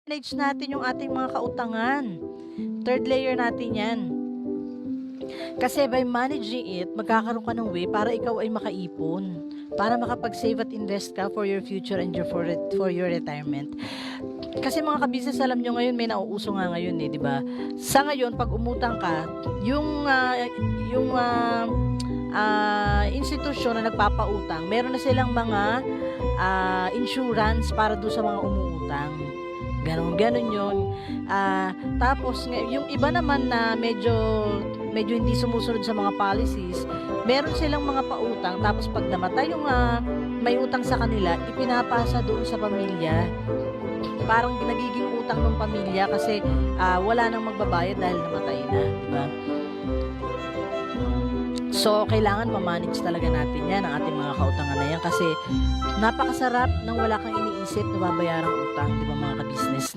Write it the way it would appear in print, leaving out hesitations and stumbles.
manage natin yung ating mga kautangan. Third layer natin yan. Kasi by managing it, magkakaroon ka ng way para ikaw ay makaipon. Para makapag-save at invest ka for your future and for your retirement. Kasi mga kabisnes, alam nyo ngayon, may nauuso nga ngayon di ba? Sa ngayon, pag umutang ka, yung institusyon na nagpapautang, meron na silang mga insurance para doon sa mga umuutang. Ganon yun. Tapos, yung iba naman na medyo hindi sumusunod sa mga policies, meron silang mga pautang, tapos pag namatay yung may utang sa kanila, ipinapasa doon sa pamilya. Parang nagiging utang ng pamilya kasi wala nang magbabayad dahil namatay na, di ba? So, kailangan ma-manage talaga natin yan, ang ating mga kautangan na yan, kasi napakasarap nang wala kang iniisip na babayarang utang, di ba mga